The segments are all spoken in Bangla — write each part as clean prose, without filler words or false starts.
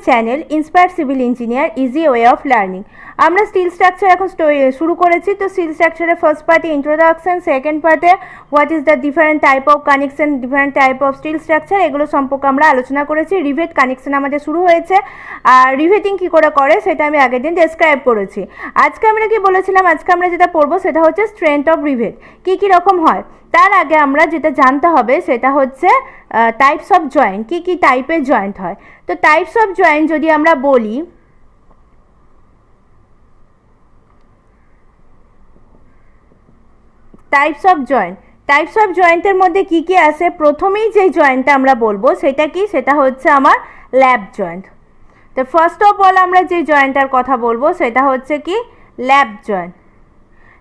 Channel inspire civil engineer easy way of learning. আমরা স্টিল স্ট্রাকচার এখন শুরু করেছি। তো স্টিল স্ট্রাকচারের ফার্স্ট পার্টে ইন্ট্রোডাকশন, সেকেন্ড পার্টে what is the different type of connection, different type of steel structure, এগুলো সম্পর্কে আমরা আলোচনা করেছি। রিভেট কানেকশন আমাদের শুরু হয়েছে, আর রিভেটিং কী করে সেটা আমি আগের দিন ডেসক্রাইব করেছি। আজকে আমরা কি বলেছিলাম, আজকে আমরা যেটা পড়বো সেটা হচ্ছে স্ট্রেংথ অফ রিভেট, কী রকম হয়। তার আগে আমরা যেটা জানতে হবে সেটা হচ্ছে টাইপস অফ জয়েন্ট, কী টাইপের জয়েন্ট হয়। তো টাইপস অফ জয়েন্ট যদি আমরা বলি, টাইপস অফ জয়েন্টের মধ্যে কী আসে, প্রথমেই যে জয়েন্টটা আমরা বলবো সেটা কি, সেটা হচ্ছে আমার ল্যাপ জয়েন্ট। তো ফার্স্ট অফ অল আমরা যে জয়েন্টটার কথা বলবো সেটা হচ্ছে কি, ল্যাপ জয়েন্ট।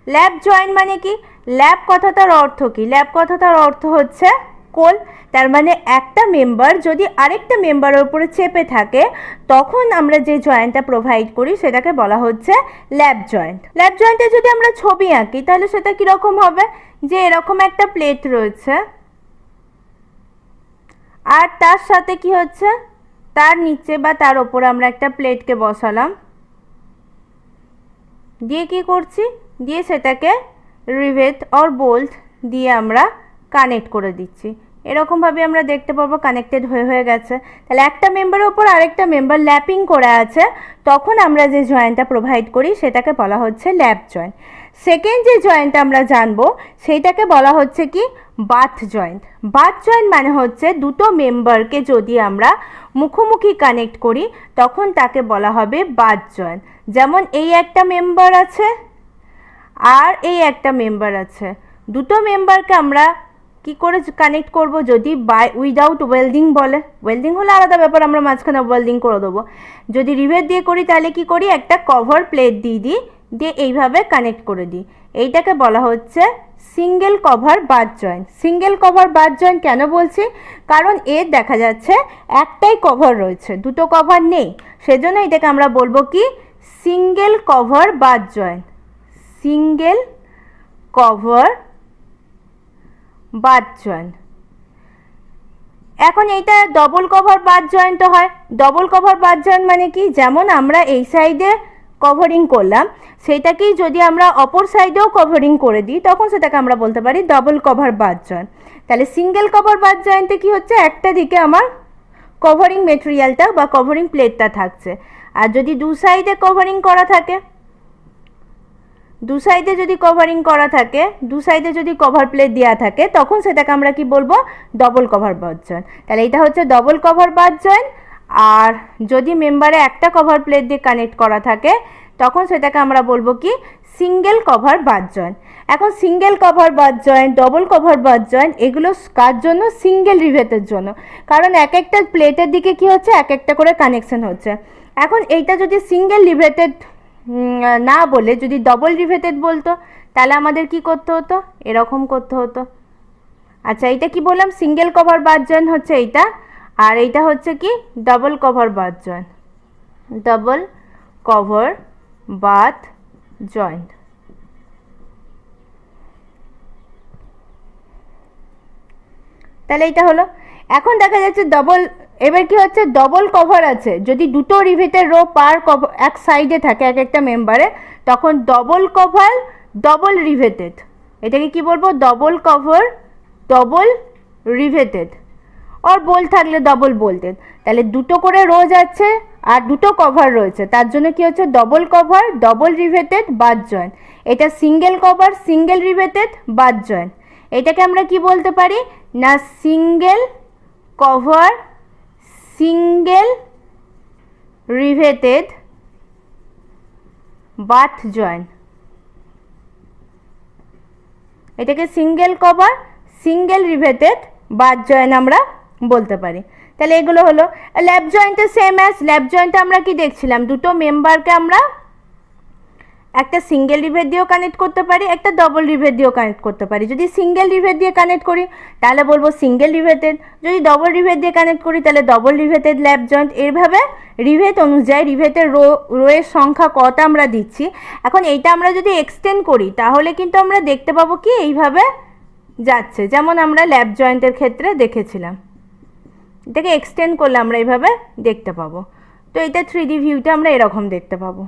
ল্যাপ জয়েন্ট মানে কি, ল্যাপ কথাটার অর্থ কি, ল্যাপ কথাটার অর্থ হচ্ছে কোল। তার মানে একটা মেম্বার যদি আরেকটা মেম্বারের উপরে চেপে থাকে তখন আমরা যে জয়েন্টটা প্রোভাইড করি সেটাকে বলা হচ্ছে ল্যাপ জয়েন্ট। ল্যাপ জয়েন্টে যদি আমরা ছবি আঁকি তাহলে সেটা কীরকম হবে, যে এরকম একটা প্লেট রয়েছে আর তার সাথে কি হচ্ছে, তার নিচে বা তার ওপরে আমরা একটা প্লেটকে বসালাম, দিয়ে কি করছি, দিয়ে সেটাকে রিভেট অর বোল্ট দিয়ে আমরা কানেক্ট করে দিচ্ছি। এরকমভাবে আমরা দেখতে পাবো কানেক্টেড হয়ে গেছে। তাহলে একটা মেম্বারের ওপর আরেকটা মেম্বার ল্যাপিং করে আছে, তখন আমরা যে জয়েন্টটা প্রোভাইড করি সেটাকে বলা হচ্ছে ল্যাপ জয়েন্ট। সেকেন্ড যে জয়েন্টটা আমরা জানবো সেইটাকে বলা হচ্ছে কি, বাথ জয়েন্ট। বাথ জয়েন্ট মানে হচ্ছে দুটো মেম্বারকে যদি আমরা মুখোমুখি কানেক্ট করি তখন তাকে বলা হবে বাথ জয়েন্ট। যেমন এই একটা মেম্বার আছে আর এই একটা মেম্বার আছে, দুটো মেম্বারকে আমরা কি করে কানেক্ট করব, যদি বাই উইদাউট ওয়েল্ডিং বলে, ওয়েল্ডিং হলে আলাদা ব্যাপার, আমরা মাঝখানে ওয়েল্ডিং করে দেবো। যদি রিভেট দিয়ে করি তাহলে কি করি, একটা কভার প্লেট দিয়ে এইভাবে কানেক্ট করে দিই। এইটাকে বলা হচ্ছে single cover butt joint. Single cover butt joint কেন বলছি, কারণ এর দেখা যাচ্ছে একটাই কভার রয়েছে, দুটো কভার নেই, সেজন্য এটাকে আমরা বলবো কি, single cover butt joint. Single cover butt joint. এখন এইটা ডবল কভার বাথ জয়েন্টও হয়। ডবল কভার বাথ জয়েন্ট মানে কি, যেমন আমরা এই সাইডে কভারিং করলাম সেইটাকেই যদি আমরা অপর সাইডেও কভারিং করে দিই তখন সেটাকে আমরা বলতে পারি ডবল কভার বাথ জয়েন্ট। তাহলে সিঙ্গেল কভার বাথ জয়েন্টে কি হচ্ছে, একটা দিকে আমার কভারিং মেটেরিয়ালটা বা কভারিং প্লেটটা থাকছে, আর যদি দু সাইডে কভারিং করা থাকে, দু সাইডে যদি কভারিং করা থাকে, দু সাইডে যদি কভার প্লেট দেওয়া থাকে তখন সেটাকে আমরা কি বলবো, ডবল কভার বাথ জয়েন্ট। তাহলে এটা হচ্ছে ডবল কভার বাথ জয়েন্ট। আর যদি মেম্বারে একটা কভার প্লেট দিয়ে কানেক্ট করা থাকে তখন সেটাকে আমরা বলবো কি, সিঙ্গেল কভার বাথ জয়েন্ট। এখন single cover butt joint, double cover butt joint, এগুলো কার জন্য, সিঙ্গেল রিভেটের জন্য, কারণ এক একটা প্লেটের দিকে কি হচ্ছে, এক একটা করে কানেকশন হচ্ছে। এখন এইটা যদি সিঙ্গেল রিভেটেড না বলে যদি ডবল রিভেটেড বলতো তাহলে আমাদের কি করতে হতো, এরকম করতে হতো। আচ্ছা, এইটা কি বললাম, সিঙ্গেল কভার বাথ জয়েন্ট হচ্ছে এইটা, আর এইটা হচ্ছে কি, double cover butt joint. Double cover butt joint. তাহলে এইটা হলো। এখন দেখা যাচ্ছে ডবল, এবার কি হচ্ছে, ডবল কভার আছে, যদি দুটো রিভেটের রো পার কভার এক সাইডে থাকে এক একটা মেম্বারে তখন ডবল কভার ডবল রিভেটেড, এটাকে কি বলবো, ডবল কভার ডবল রিভেটেড, আর বোল্ট থাকলে ডবল বোল্টেড। তাহলে দুটো করে রো যাচ্ছে আর দুটো কভার রয়েছে, তার জন্য কি হচ্ছে, double cover double riveted butt joint. এটা single cover single riveted butt joint. এটাকে আমরা কি বলতে পারি না, single cover single riveted butt joint. এটাকে single cover single riveted butt joint আমরা বলতে পারি। তাহলে এগুলো হলো ল্যাপ জয়েন্টের সেম অ্যাজ। ল্যাপ জয়েন্টে আমরা কি দেখছিলাম, দুটো মেম্বারকে আমরা একটা সিঙ্গেল রিভেট দিয়েও কানেক্ট করতে পারি, একটা ডবল রিভেট দিয়েও কানেক্ট করতে পারি। যদি সিঙ্গেল রিভেট দিয়ে কানেক্ট করি তাহলে বলবো সিঙ্গেল রিভেটেড, যদি ডবল রিভেট দিয়ে কানেক্ট করি তাহলে ডবল রিভেটেড ল্যাপ জয়েন্ট। এইভাবে রিভেট অনুযায়ী রিভেটের রোয়ের সংখ্যা কটা আমরা দিচ্ছি। এখন এইটা আমরা যদি এক্সটেন্ড করি তাহলে কিন্তু আমরা দেখতে পাবো কি এইভাবে যাচ্ছে, যেমন আমরা ল্যাপ জয়েন্টের ক্ষেত্রে দেখেছিলাম। এটাকে এক্সটেন্ড করলে আমরা এইভাবে দেখতে পাবো। তো এটা 3D ভিউতে আমরা এরকম দেখতে পাবো।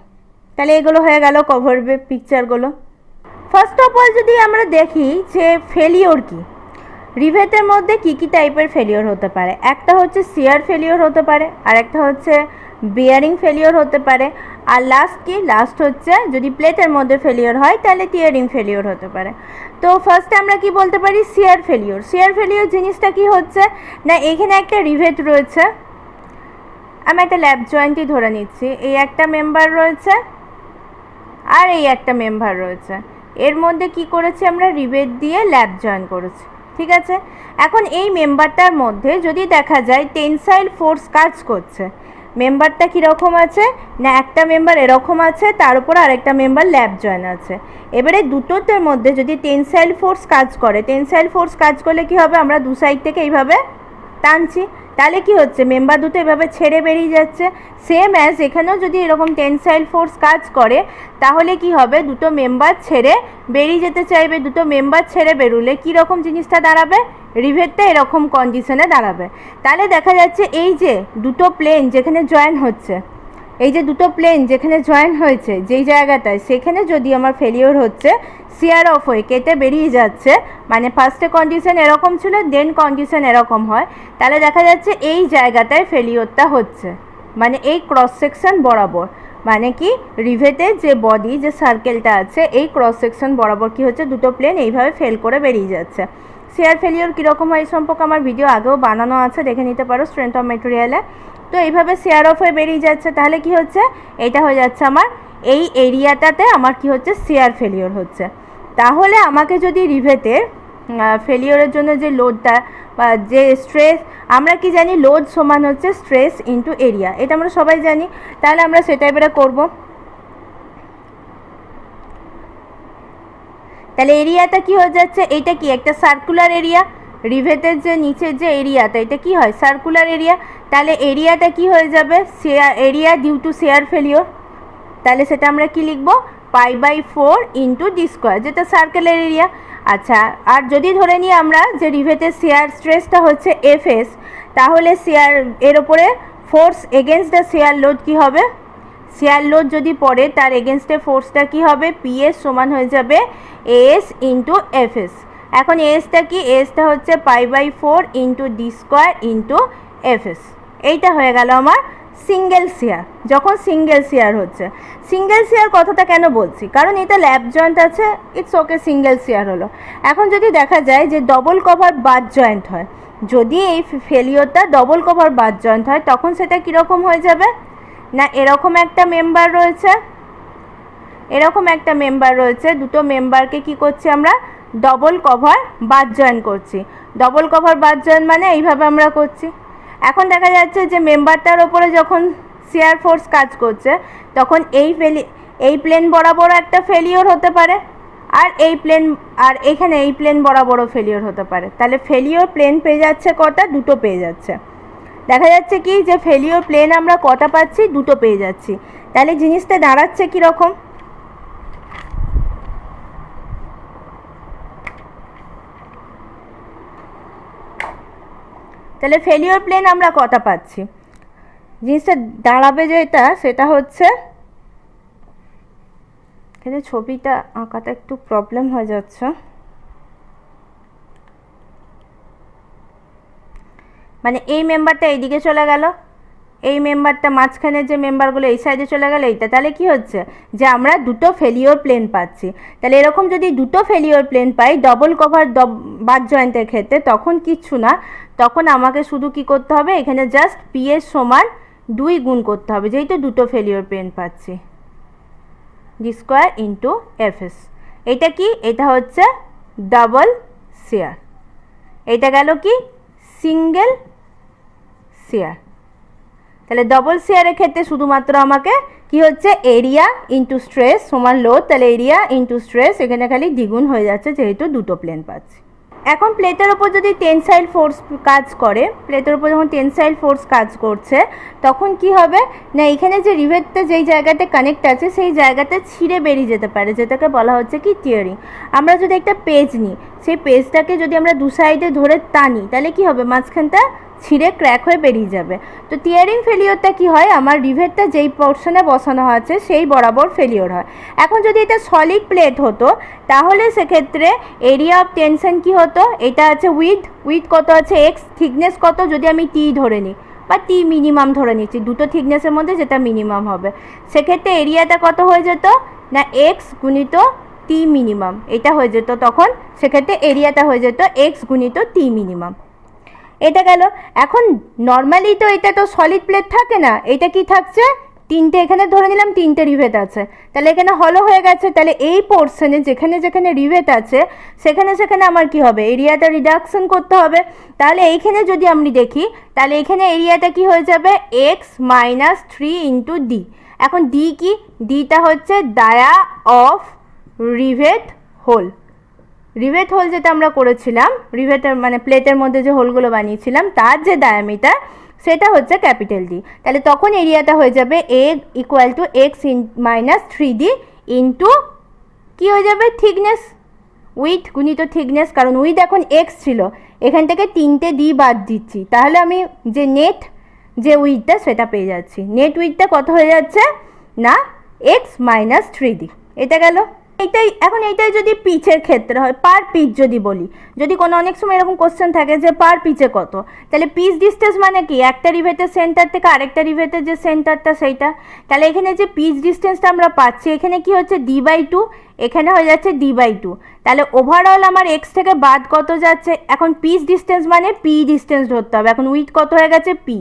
তাহলে এগুলো হয়ে গেল কভার পিকচারগুলো। ফার্স্ট অফ অল যদি আমরা দেখি যে ফেলিওর কি, রিভেটের মধ্যে কি কি টাইপের ফেলিওর হতে পারে। একটা হচ্ছে শিয়ার ফেলিওর হতে পারে, আর একটা হচ্ছে বিয়ারিং ফেলিওর হতে পারে, আর লাস্ট হচ্ছে যদি প্লেটের মধ্যে ফেলিওর হয় তাহলে টিয়ারিং ফেলিওর হতে পারে। তো ফার্স্টে আমরা কি বলতে পারি, শিয়ার ফেলিওর জিনিসটা কি হচ্ছে না, এখানে একটা রিভেট রয়েছে, আমি একটা ল্যাপ জয়েন্টই ধরে নিচ্ছি, এই একটা মেম্বার রয়েছে আর এই একটা মেম্বার রয়েছে, এর মধ্যে কি করেছি আমরা রিভেট দিয়ে ল্যাপ জয়েন করেছি, ঠিক আছে। এখন এই মেম্বারটার মধ্যে যদি দেখা যায় টেনসাইল ফোর্স কাজ করছে, মেম্বারটা কীরকম আছে না, একটা মেম্বার এরকম আছে, তার উপর আরেকটা মেম্বার ল্যাপ জয়েন আছে। এবারে দুটোর মধ্যে যদি টেনসাইল ফোর্স কাজ করে, টেনসাইল ফোর্স কাজ করলে কি হবে, আমরা দু সাইড থেকে এইভাবে টানছি, তাহলে কি হচ্ছে মেম্বার দুটো এভাবে ছেড়ে বেরিয়ে যাচ্ছে। সেম অ্যাজ এখানেও যদি এরকম টেনসাইল ফোর্স কাজ করে তাহলে কি হবে, দুটো মেম্বার ছেড়ে বেরিয়ে যেতে চাইবে, দুটো মেম্বার ছেড়ে বেরোলে কীরকম জিনিসটা দাঁড়াবে, রিভেটটা এরকম কন্ডিশনে দাঁড়াবে। তাহলে দেখা যাচ্ছে এই যে দুটো প্লেন যেখানে জয়েন হচ্ছে, এই যে দুটো প্লেন যেখানে জয়েন হয়েছে যেই জায়গাটায়, সেখানে যদি আমার ফেলিওর হচ্ছে, শিয়ার অফ হয়ে কেটে বেরিয়ে যাচ্ছে, মানে ফার্স্টে কন্ডিশন এরকম ছিল, দেন কন্ডিশন এরকম হয়, তাহলে দেখা যাচ্ছে এই জায়গাটায় ফেলিওরটা হচ্ছে, মানে এই ক্রস সেকশন বরাবর, মানে কি রিভেটের যে বডি যে সার্কেলটা আছে এই ক্রস সেকশন বরাবর কি হচ্ছে, দুটো প্লেন এইভাবে ফেল করে বেরিয়ে যাচ্ছে। শিয়ার ফেলিওর কীরকম হয় এই সম্পর্কে আমার ভিডিও আগেও বানানো আছে, দেখে নিতে পারো স্ট্রেংথ অফ মেটেরিয়ালে। তো এইভাবে শেয়ার অফ হয়ে বেরিয়ে যাচ্ছে, তাহলে কি হচ্ছে, এটা হয়ে যাচ্ছে আমার এই এরিয়াটাতে আমার কি হচ্ছে, শেয়ার ফেলিওর হচ্ছে। তাহলে আমাকে যদি রিভেটের ফেলিওরের জন্য যে লোডটা বা যে স্ট্রেস, আমরা কি জানি লোড সমান হচ্ছে স্ট্রেস ইন্টু এরিয়া, এটা আমরা সবাই জানি, তাহলে আমরা সেটা এবারে করবো। তাহলে এরিয়াটা কি হয়ে যাচ্ছে, এইটা কি একটা সার্কুলার এরিয়া, রিভেটের যে নিচের যে এরিয়াটা এটা কি হয়, সার্কুলার এরিয়া, তাহলে এরিয়াটা কি হয়ে যাবে, area due to shear failure, তাহলে সেটা আমরা কি লিখবো, π/4 ইন্টু ডি স্কোয়ার, যেটা সার্কেলের এরিয়া। আচ্ছা, আর যদি ধরে নিই আমরা যে রিভেটের শেয়ার স্ট্রেসটা হচ্ছে এফএস, তাহলে শেয়ার এর ওপরে force against the share load কি হবে, শেয়ার লোড যদি পড়ে তার এগেনস্টে ফোর্সটা কি হবে, পিএস সমান হয়ে যাবে এএস ইন্টু এফএস। এখন এএসটা কি, এএসটা হচ্ছে π/4 into D square into FS. এইটা হয়ে গেল আমার সিঙ্গেল শেয়ার। যখন সিঙ্গেল শেয়ার হচ্ছে, সিঙ্গেল শেয়ার কথাটা কেন বলছি, কারণ এটা ল্যাপ জয়েন্ট আছে, ইটস ওকে সিঙ্গেল শেয়ার হলো। এখন যদি দেখা যায় যে ডবল কভার বাদ জয়েন্ট হয়, যদি এই ফেলিওরটা ডবল কভার বাদ জয়েন্ট হয় তখন সেটা কীরকম হয়ে যাবে না, এরকম একটা মেম্বার রয়েছে, এরকম একটা মেম্বার রয়েছে, দুটো মেম্বারকে কি করছি আমরা, ডবল কভার বাদ জয়েন করছি। ডবল কভার বাদ জয়েন মানে এইভাবে আমরা করছি। এখন দেখা যাচ্ছে যে মেম্বারটার ওপরে যখন শিয়ার ফোর্স কাজ করছে তখন এই প্লেন বরাবর একটা ফেলিওর হতে পারে, আর এই প্লেন আর এখানে এই প্লেন বরাবরও ফেলিওর হতে পারে। তাহলে ফেলিওর প্লেন পেয়ে যাচ্ছে কটা, দুটো পেয়ে যাচ্ছে। দেখা যাচ্ছে কি যে ফেলিওর প্লেন আমরা কটা পাচ্ছি, দুটো পেয়ে যাচ্ছি। তাহলে জিনিসটা দাঁড়াচ্ছে কীরকম, তাহলে ফেলিওর প্লেন আমরা কটা পাচ্ছি, জিনিসটা দাঁড়াবে যেটা সেটা হচ্ছে, এখানে ছবিটা আঁকাটা একটু প্রবলেম হয়ে যাচ্ছে, মানে এই মেম্বারটা এইদিকে চলে গেল, এই মেম্বারটা মাঝখানে যে মেম্বারগুলো এই সাইডে চলে গেল, এইটা তাহলে কি হচ্ছে যে আমরা দুটো ফেলিওর প্লেন পাচ্ছি। তাহলে এরকম যদি দুটো ফেলিওর প্লেন পাই ডবল কভার বাদ জয়েন্টের ক্ষেত্রে, তখন কিচ্ছু না, তখন আমাকে শুধু কি করতে হবে, এখানে জাস্ট পিএস সমান 2 গুণ করতে হবে, যেহেতু দুটো ফেলিওর প্লেন পাচ্ছি, ডি স্কোয়ার ইন্টু এফএস। এটা কি, এটা হচ্ছে ডাবল শেয়ার, এটা গেল কি সিঙ্গেল শেয়ার। তাহলে ডবল শেয়ারের ক্ষেত্রে শুধুমাত্র আমাকে কি হচ্ছে, এরিয়া ইন্টু স্ট্রেস সমান লোড, তাহলে এরিয়া ইন্টু স্ট্রেস এখানে খালি দ্বিগুণ হয়ে যাচ্ছে যেহেতু দুটো প্লেন পাচ্ছি। এখন প্লেটের ওপর যদি টেনসাইল ফোর্স কাজ করে, প্লেটের ওপর যখন টেনসাইল ফোর্স কাজ করছে তখন কি হবে না, এখানে যে রিভেটটা যেই জায়গাতে কানেক্ট আছে সেই জায়গাতে ছিঁড়ে বেরিয়ে যেতে পারে, যেটাকে বলা হচ্ছে কি টিয়ারিং। আমরা যদি একটা পেজ নিই, সেই পেজটাকে যদি আমরা দু সাইডে ধরে টানি তাহলে কি হবে, মাঝখানটা ছিঁড়ে ক্র্যাক হয়ে বেরিয়ে যাবে। তো টিয়ারিং ফেলিওরটা কি হয়, আমার রিভেটটা যেই পোর্শনে বসানো আছে সেই বরাবর ফেলিওর হয়। এখন যদি এটা সলিড প্লেট হতো তাহলে সেক্ষেত্রে এরিয়া অফ টেনশন কি হতো, এটা আছে উইথ কত আছে এক্স, থিকনেস কত যদি আমি টি ধরে নিই বা টি মিনিমাম ধরে নিচ্ছি, দুটো থিকনেসের মধ্যে যেটা মিনিমাম হবে, সেক্ষেত্রে এরিয়াটা কত হয়ে যেত না এক্স গুণিত টি মিনিমাম, এটা হয়ে যেত তখন, সেক্ষেত্রে এরিয়াটা হয়ে যেত এক্স গুণিত টি মিনিমাম। এটা গেল। এখন নর্মালি তো এটা তো সলিড প্লেট থাকে না, এটা কি থাকছে তিনটে, এখানে ধরে নিলাম তিনটে রিভেট আছে, তাহলে এখানে হলো হয়ে গেছে, তাহলে এই পোর্শনে যেখানে যেখানে রিভেট আছে সেখানে সেখানে আমার কি হবে এরিয়াটা রিডাকশন করতে হবে। তাহলে এইখানে যদি আমি দেখি তাহলে এখানে এরিয়াটা কি হয়ে যাবে এক্স মাইনাস 3 ইন্টু ডি। এখন ডি কি, ডিটা হচ্ছে dia of rivet hole, rivet hole যেটা আমরা করেছিলাম, রিভেটের মানে প্লেটের মধ্যে যে হোলগুলো বানিয়েছিলাম তার যে ডায়ামিটার সেটা হচ্ছে ক্যাপিটাল ডি। তাহলে তখন এরিয়াটা হয়ে যাবে A equal to X minus 3D into কী হয়ে যাবে থিকনেস, উইথ গুণিত থিকনেস, কারণ উইথ এখন এক্স ছিল, এখান থেকে 3টে ডি বাদ দিচ্ছি, তাহলে আমি যে নেট যে উইথটা সেটা পেয়ে যাচ্ছি। নেট উইথটা কত হয়ে যাচ্ছে না এক্স মাইনাস 3D। এটা গেল। এইটাই যদি পিচের ক্ষেত্রে হয়, পার পিচ যদি বলি, যদি কোনো অনেক সময় এরকম কোশ্চেন থাকে যে পার পিচে কত, তাহলে পিচ ডিস্টেন্স মানে কি একটা রিভেটের সেন্টার থেকে আরেকটা রিভেটের যে সেন্টারটা সেইটা, তাহলে এখানে যে পিচ ডিস্টেন্সটা আমরা পাচ্ছি এখানে কি হচ্ছে d/2, এখানে হয়ে যাচ্ছে d/2, তাহলে ওভারঅল আমার এক্স থেকে বাদ কত যাচ্ছে, এখন পিচ ডিস্টেন্স মানে পি ডিস্টেন্স ধরতে হবে, এখন উইথ কত হয়ে গেছে পি,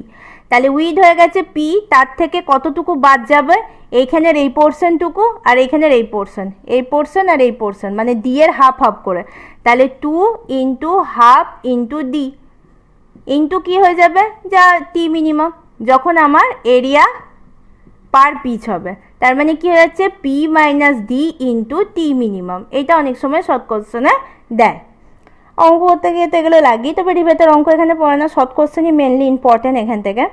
তাহলে উইথ হয়ে গেছে পি, তার থেকে কতটুকু বাদ যাবে এইখানের এই পোর্শনটুকু আর এইখানের এই পোর্শন আর এই পোর্শন, মানে ডি এর হাফ হাফ করে, তাহলে 2 into half into D into কী হয়ে যাবে যা টি মিনিমাম, যখন আমার এরিয়া পার পিচ হবে, তার মানে কি হয়ে যাচ্ছে P minus D into T minimum. এইটা অনেক সময় শর্ট কোশ্চেনে দেয়, অঙ্ক করতে গিয়ে তো এগুলো লাগিয়ে, তবে রিভেটের অঙ্ক এখানে পড়ে না, শর্ট কোশ্চেনই মেনলি ইম্পর্টেন্ট এখান থেকে।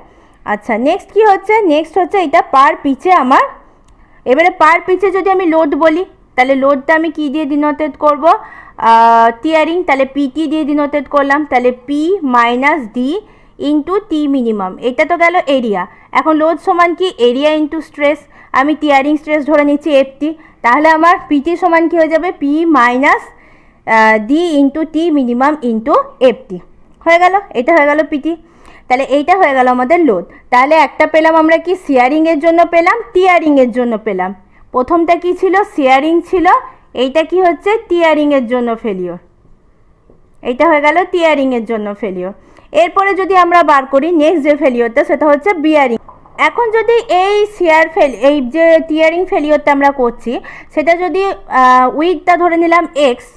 আচ্ছা নেক্সট কি হচ্ছে, নেক্সট হচ্ছে এটা পার পিচে আমার, এবারে পার পিচে যদি আমি লোড বলি তাহলে লোডটা আমি কি দিয়ে ডিনোটেট করব, টিয়ারিং, তাহলে পিটি দিয়ে ডিনোটেট করলাম, তাহলে P minus D into T minimum, এটা তো গেল এরিয়া। এখন লোড সমান কি এরিয়া ইন্টু স্ট্রেস, আমি টিয়ারিং স্ট্রেস ধরে নিচ্ছি এফটি, তাহলে আমার পিটি সমান কি হয়ে যাবে P minus D into T minimum into FT, হয়ে গেল, এটা হয়ে গেল পিটি। তাহলে এইটা হয়ে গেল আমাদের লোড। তাহলে একটা পেলাম আমরা কি শেয়ারিংয়ের জন্য পেলাম, টিয়ারিংয়ের জন্য পেলাম, প্রথমটা কি ছিল শেয়ারিং ছিল, এইটা কি হচ্ছে টিয়ারিংয়ের জন্য ফেলিওর, এইটা হয়ে গেল টিয়ারিংয়ের জন্য ফেলিওর। এরপরে যদি আমরা বার করি নেক্সট যে ফেলিওরটা সেটা হচ্ছে বিয়ারিং। এখন যদি এই এই যে টিয়ারিং ফেলিওরটা আমরা করছি সেটা যদি উইথটা ধরে নিলাম এক্স,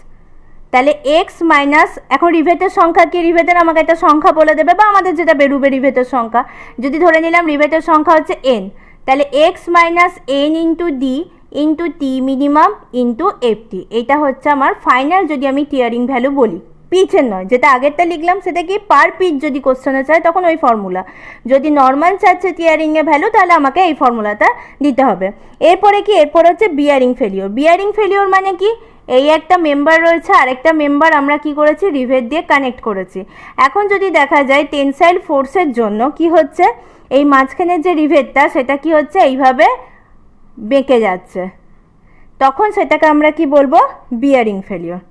তাহলে এক্স মাইনাস, এখন রিভেটের সংখ্যা কি, রিভেটের আমাকে একটা সংখ্যা বলে দেবে বা আমাদের যেটা বেরোবে রিভেটের সংখ্যা, যদি ধরে নিলাম রিভেটের সংখ্যা হচ্ছে এন, তাহলে X minus N into D into T minimum into FT, এইটা হচ্ছে আমার ফাইনাল যদি আমি টিয়ারিং ভ্যালু বলি, পিচের নয়, যেটা আগেরটা লিখলাম সেটা কি পার পিচ যদি কোশ্চেনে চায় তখন ওই ফর্মুলা, যদি নর্মাল চাচ্ছে টিয়ারিংয়ের ভ্যালু তাহলে আমাকে এই ফর্মুলাটা দিতে হবে। এরপরে কি, এরপর হচ্ছে বিয়ারিং ফেলিওর। বিয়ারিং ফেলিওর মানে কি, এই একটা মেম্বার রয়েছে আরেকটা মেম্বার আমরা কি করেছি রিভেট দিয়ে কানেক্ট করেছি, এখন যদি দেখা যায় টেনসাইল ফোর্সের জন্য কি হচ্ছে এই মাঝখানের যে রিভেটটা সেটা কি হচ্ছে এইভাবে বেঁকে যাচ্ছে, তখন সেটাকে আমরা কি বলবো বিয়ারিং ফেলিওর,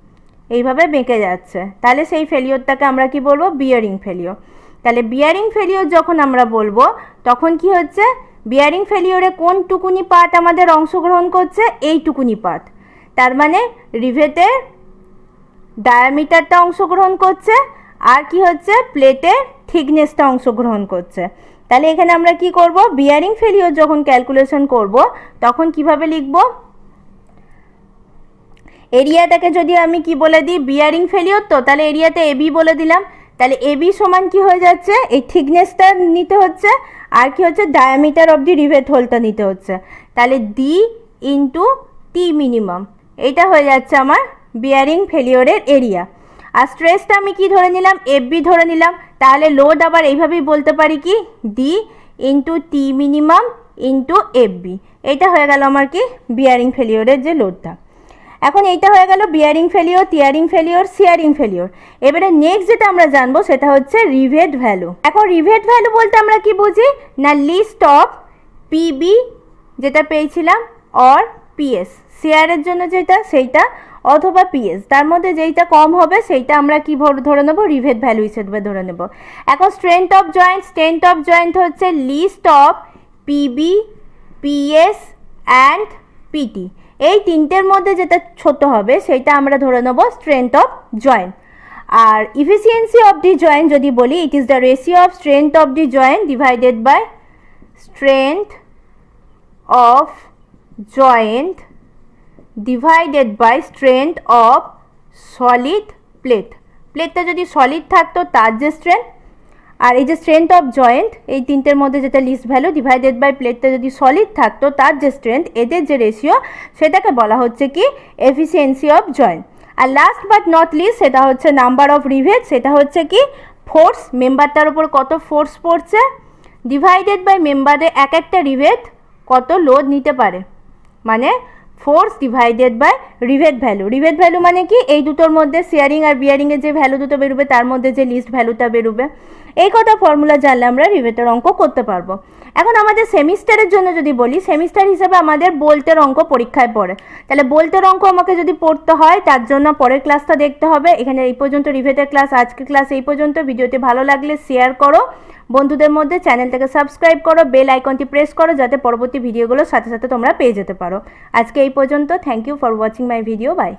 এইভাবে বেঁকে যাচ্ছে, তাহলে সেই ফেলিওরটাকে আমরা কি বলবো বিয়ারিং ফেলিওর। তাহলে বিয়ারিং ফেলিওর যখন আমরা বলবো তখন কি হচ্ছে বিয়ারিং ফেলিওরে কোনটুকুনি পার্ট আমাদের অংশগ্রহণ করছে, এইটুকুনি পার্ট, তার মানে রিভেটের ডায়ামিটারটা অংশগ্রহণ করছে আর কি হচ্ছে প্লেটের থিকনেসটা অংশগ্রহণ করছে। তাহলে এখানে আমরা কি করব, বিয়ারিং ফেলিওর যখন ক্যালকুলেশন করব তখন কিভাবে লিখব, এরিয়াটাকে যদি আমি কি বলে দিই বিয়ারিং ফেলিওর, তো তাহলে এরিয়াতে এবি বলে দিলাম, তাহলে এবি সমান কি হয়ে যাচ্ছে এই থিকনেসটা নিতে হচ্ছে আর কি হচ্ছে ডায়ামিটার অফ দি রিভেট হোলটা নিতে হচ্ছে, তাহলে ডি ইন্টু টি মিনিমাম, এইটা হয়ে যাচ্ছে আমার বিয়ারিং ফেলিওরের এরিয়া। আর স্ট্রেসটা আমি কি ধরে নিলাম এফবি ধরে নিলাম, তাহলে লোড আবার এইভাবেই বলতে পারি কি D into T minimum into FB, এটা হয়ে গেল আমার কি বিয়ারিং ফেলিওরের যে লোডটা। এখন এইটা হয়ে গেল bearing failure, tearing failure, শিয়ারিং failure. এবারে নেক্সট যেটা আমরা জানবো সেটা হচ্ছে রিভেট ভ্যালু। এখন রিভেট ভ্যালু বলতে আমরা কি বুঝি না, লিস্ট অফ পিবি যেটা পেয়েছিলাম অর পিএস, শেয়ারের জন্য যেটা সেইটা অথবা পিএস, তার মধ্যে যেইটা কম হবে সেইটা আমরা কি ধরে নেব, রিভেট ভ্যালু হিসেবে ধরে নেব। এখন স্ট্রেংথ অফ জয়েন্ট হচ্ছে least of PB, PS and PT, এই তিনটের মধ্যে যেটা ছোট হবে সেইটা আমরা ধরে নেব স্ট্রেংথ অফ জয়েন্ট। আর ইফিসিয়েন্সি অফ দি জয়েন্ট যদি বলি, it is the ratio of strength of the joint divided by strength of joint divided by strength of solid plate. প্লেটটা যদি সলিড থাকতো তার যে স্ট্রেংথ, আর এই যে স্ট্রেংথ অফ জয়েন্ট, এই তিনটের মধ্যে যেটা লিস্ট ভ্যালু ডিভাইডেড বাই প্লেটটা যদি সলিড থাকতো তার যে স্ট্রেংথ, এদের যে রেশিও সেটাকে বলা হচ্ছে কি এফিসিয়েন্সি অফ জয়েন্ট। আর লাস্ট বাট নট লিস্ট সেটা হচ্ছে নাম্বার অফ রিভেট, সেটা হচ্ছে কি ফোর্স, মেম্বারটার উপর কত ফোর্স পড়ছে ডিভাইডেড বাই মেম্বারে এক একটা রিভেট কত লোড নিতে পারে, মানে force divided by rivet value. Rivet value মানে কি এই দুটোর মধ্যে শেয়ারিং আর বিয়ারিংয়ের যে ভ্যালু দুটো বেরোবে তার মধ্যে যে লিস্ট ভ্যালুটা বেরোবে। এই কথা ফর্মুলা জানলে আমরা রিভেটের অঙ্ক করতে পারবো। এখন আমাদের সেমিস্টারের জন্য যদি বলি, সেমিস্টার হিসেবে আমাদের বোল্টের অঙ্ক পরীক্ষায় পড়ে, তাহলে বোল্টের অঙ্ক আমাকে যদি পড়তে হয় তার জন্য পরের ক্লাসটা দেখতে হবে। এখানে এই পর্যন্ত রিভেটের ক্লাস, আজকের ক্লাস এই পর্যন্ত। ভিডিওটি ভালো লাগলে শেয়ার করো বন্ধুদের মধ্যে, চ্যানেলটাকে সাবস্ক্রাইব করো, বেল আইকনটি প্রেস করো যাতে পরবর্তী ভিডিওগুলোর সাথে সাথে তোমরা পেয়ে যেতে পারো। আজকে এই পর্যন্ত। Thank you for watching my video. By.